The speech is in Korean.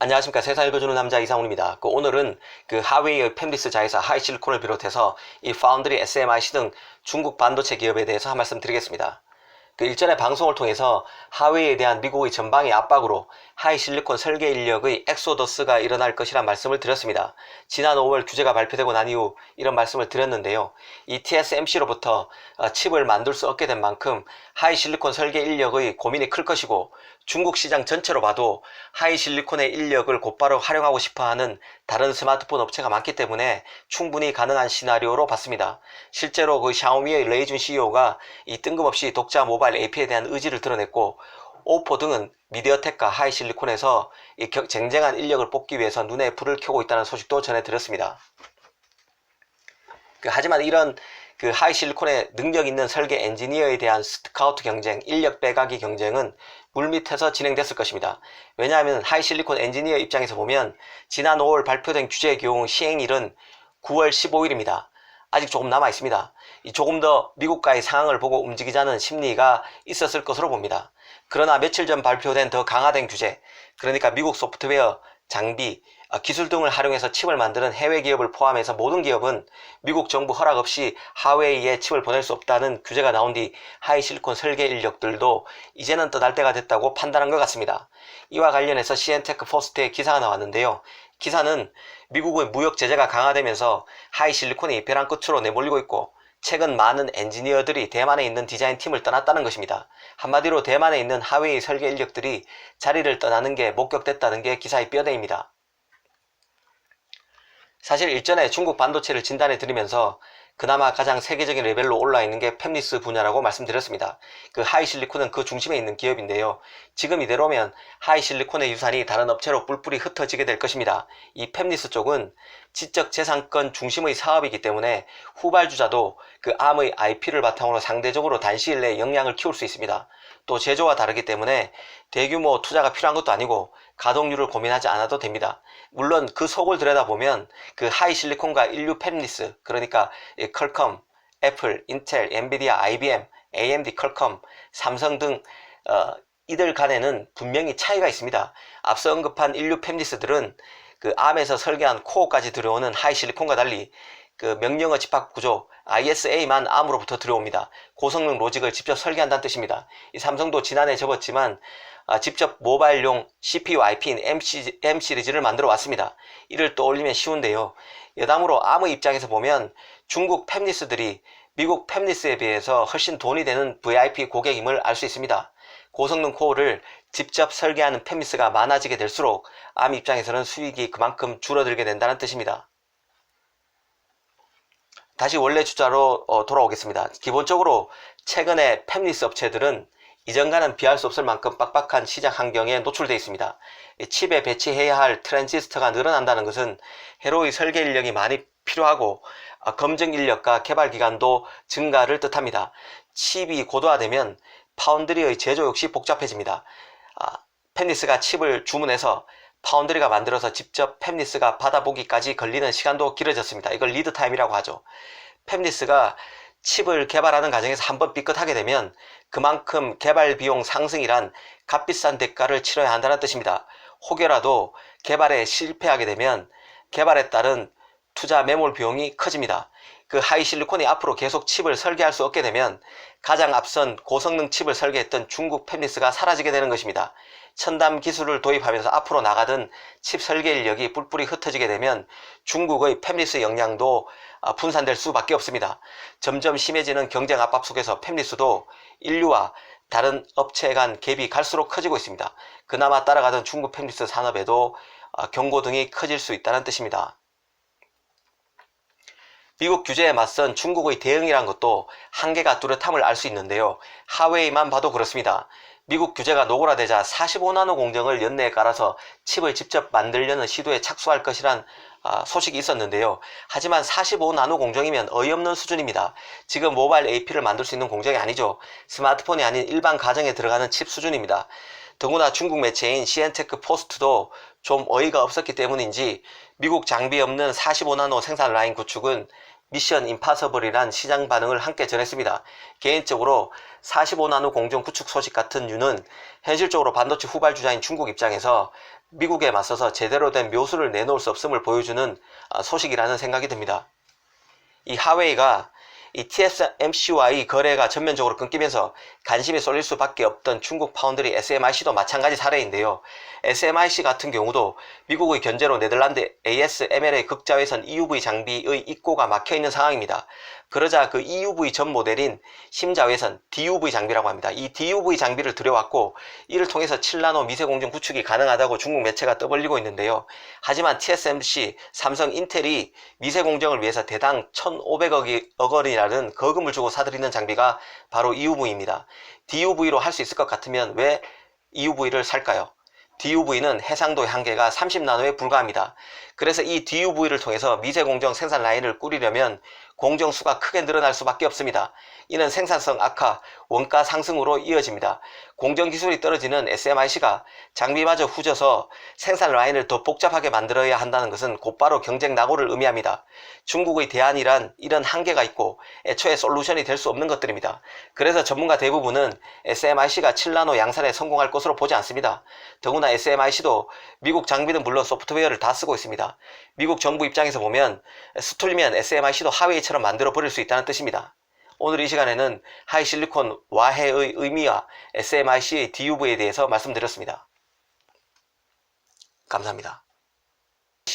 안녕하십니까. 세상 읽어주는 남자 이상훈입니다. 오늘은 하웨이의 팹리스 자회사 하이실리콘을 비롯해서 이 파운드리, SMIC 등 중국 반도체 기업에 대해서 한 말씀 드리겠습니다. 일전에 방송을 통해서 하웨이에 대한 미국의 전방위 압박으로 하이실리콘 설계 인력의 엑소더스가 일어날 것이란 말씀을 드렸습니다. 지난 5월 규제가 발표되고 난 이후 이런 말씀을 드렸는데요. 이 TSMC로부터 칩을 만들 수 없게 된 만큼 하이실리콘 설계 인력의 고민이 클 것이고, 중국 시장 전체로 봐도 하이실리콘의 인력을 곧바로 활용하고 싶어하는 다른 스마트폰 업체가 많기 때문에 충분히 가능한 시나리오로 봤습니다. 실제로 샤오미의 레이준 CEO가 이 뜬금없이 독자 모바일 AP에 대한 의지를 드러냈고, 오포 등은 미디어텍과 하이실리콘에서 이 쟁쟁한 인력을 뽑기 위해서 눈에 불을 켜고 있다는 소식도 전해드렸습니다. 하지만 이런 하이실리콘의 능력 있는 설계 엔지니어에 대한 스카우트 경쟁, 인력 빼가기 경쟁은 물밑에서 진행됐을 것입니다. 왜냐하면 하이실리콘 엔지니어 입장에서 보면 지난 5월 발표된 규제의 경우 시행일은 9월 15일입니다. 아직 조금 남아 있습니다. 조금 더 미국과의 상황을 보고 움직이자는 심리가 있었을 것으로 봅니다. 그러나 며칠 전 발표된 더 강화된 규제, 그러니까 미국 소프트웨어, 장비, 기술 등을 활용해서 칩을 만드는 해외 기업을 포함해서 모든 기업은 미국 정부 허락 없이 하웨이에 칩을 보낼 수 없다는 규제가 나온 뒤 하이실리콘 설계 인력들도 이제는 떠날 때가 됐다고 판단한 것 같습니다. 이와 관련해서 CN테크 포스트에 기사가 나왔는데요. 기사는 미국의 무역 제재가 강화되면서 하이실리콘이 벼랑 끝으로 내몰리고 있고, 최근 많은 엔지니어들이 대만에 있는 디자인 팀을 떠났다는 것입니다. 한마디로 대만에 있는 하웨이 설계 인력들이 자리를 떠나는 게 목격됐다는 게 기사의 뼈대입니다. 사실 일전에 중국 반도체를 진단해 드리면서 그나마 가장 세계적인 레벨로 올라 있는 게 팹리스 분야라고 말씀드렸습니다. 하이실리콘은 그 중심에 있는 기업인데요. 지금 이대로면 하이실리콘의 유산이 다른 업체로 뿔뿔이 흩어지게 될 것입니다. 이 팹리스 쪽은 지적재산권 중심의 사업이기 때문에 후발주자도 암의 IP를 바탕으로 상대적으로 단시일 내에 역량을 키울 수 있습니다. 또 제조와 다르기 때문에 대규모 투자가 필요한 것도 아니고 가동률을 고민하지 않아도 됩니다. 물론 그 속을 들여다보면 하이실리콘과 인류 팹리스, 그러니까 퀄컴, 애플, 인텔, 엔비디아, IBM, AMD, 퀄컴, 삼성 등 이들 간에는 분명히 차이가 있습니다. 앞서 언급한 인류 팹리스들은 암에서 설계한 코어까지 들어오는 하이실리콘과 달리 명령어 집합 구조 ISA만 암으로부터 들어옵니다. 고성능 로직을 직접 설계한다는 뜻입니다. 이 삼성도 지난해 접었지만 직접 모바일용 CPU IP인 M 시리즈를 만들어 왔습니다. 이를 떠올리면 쉬운데요. 여담으로 암의 입장에서 보면 중국 팹리스들이 미국 팹리스에 비해서 훨씬 돈이 되는 VIP 고객임을 알 수 있습니다. 고성능 코어를 직접 설계하는 팹리스가 많아지게 될수록 암 입장에서는 수익이 그만큼 줄어들게 된다는 뜻입니다. 다시 원래 주자로 돌아오겠습니다. 기본적으로 최근에 팹리스 업체들은 이전과는 비할 수 없을 만큼 빡빡한 시장 환경에 노출되어 있습니다. 칩에 배치해야 할 트랜지스터가 늘어난다는 것은 회로의 설계 인력이 많이 필요하고 검증 인력과 개발 기간도 증가를 뜻합니다. 칩이 고도화되면 파운드리의 제조 역시 복잡해집니다. 팹리스가 칩을 주문해서 파운드리가 만들어서 직접 팹리스가 받아보기까지 걸리는 시간도 길어졌습니다. 이걸 리드 타임이라고 하죠. 팹리스가 칩을 개발하는 과정에서 한번 삐끗하게 되면 그만큼 개발 비용 상승이란 값비싼 대가를 치러야 한다는 뜻입니다. 혹여라도 개발에 실패하게 되면 개발에 따른 투자 매몰 비용이 커집니다. 하이실리콘이 앞으로 계속 칩을 설계할 수 없게 되면 가장 앞선 고성능 칩을 설계했던 중국 팹리스가 사라지게 되는 것입니다. 첨단 기술을 도입하면서 앞으로 나가던 칩 설계 인력이 뿔뿔이 흩어지게 되면 중국의 팹리스 역량도 분산될 수밖에 없습니다. 점점 심해지는 경쟁 압박 속에서 팹리스도 인류와 다른 업체 간 갭이 갈수록 커지고 있습니다. 그나마 따라가던 중국 팹리스 산업에도 경고등이 커질 수 있다는 뜻입니다. 미국 규제에 맞선 중국의 대응이란 것도 한계가 뚜렷함을 알 수 있는데요. 하웨이만 봐도 그렇습니다. 미국 규제가 노골화되자 45나노 공정을 연내에 깔아서 칩을 직접 만들려는 시도에 착수할 것이란 소식이 있었는데요. 하지만 45나노 공정이면 어이없는 수준입니다. 지금 모바일 AP를 만들 수 있는 공정이 아니죠. 스마트폰이 아닌 일반 가정에 들어가는 칩 수준입니다. 더구나 중국 매체인 CN테크 포스트도 좀 어이가 없었기 때문인지 미국 장비 없는 45나노 생산 라인 구축은 미션 임파서블이란 시장 반응을 함께 전했습니다. 개인적으로 45나노 공정 구축 소식 같은 뉴는 현실적으로 반도체 후발주자인 중국 입장에서 미국에 맞서서 제대로 된 묘수를 내놓을 수 없음을 보여주는 소식이라는 생각이 듭니다. 이 하웨이가 이 TSMC와의 거래가 전면적으로 끊기면서 관심이 쏠릴 수밖에 없던 중국 파운드리 SMIC도 마찬가지 사례인데요. SMIC 같은 경우도 미국의 견제로 네덜란드 ASML의 극자외선 EUV 장비의 입고가 막혀있는 상황입니다. 그러자 그 EUV 전 모델인 심자외선 DUV 장비라고 합니다. 이 DUV 장비를 들여왔고 이를 통해서 7나노 미세공정 구축이 가능하다고 중국 매체가 떠벌리고 있는데요. 하지만 TSMC, 삼성, 인텔이 미세공정을 위해서 대당 1,500억 원이라는 거금을 주고 사들이는 장비가 바로 EUV입니다. DUV로 할 수 있을 것 같으면 왜 EUV를 살까요? DUV는 해상도의 한계가 30나노에 불과합니다. 그래서 이 DUV를 통해서 미세공정 생산 라인을 꾸리려면 공정수가 크게 늘어날 수밖에 없습니다. 이는 생산성 악화, 원가 상승으로 이어집니다. 공정기술이 떨어지는 SMIC가 장비마저 후져서 생산 라인을 더 복잡하게 만들어야 한다는 것은 곧바로 경쟁 낙오를 의미합니다. 중국의 대안이란 이런 한계가 있고 애초에 솔루션이 될 수 없는 것들입니다. 그래서 전문가 대부분은 SMIC가 7나노 양산에 성공할 것으로 보지 않습니다. 더구나 SMIC도 미국 장비는 물론 소프트웨어를 다 쓰고 있습니다. 미국 정부 입장에서 보면 서툴면 SMIC도 하웨이처럼 만들어 버릴 수 있다는 뜻입니다. 오늘 이 시간에는 하이실리콘 와해의 의미와 SMIC의 DUV에 대해서 말씀드렸습니다. 감사합니다.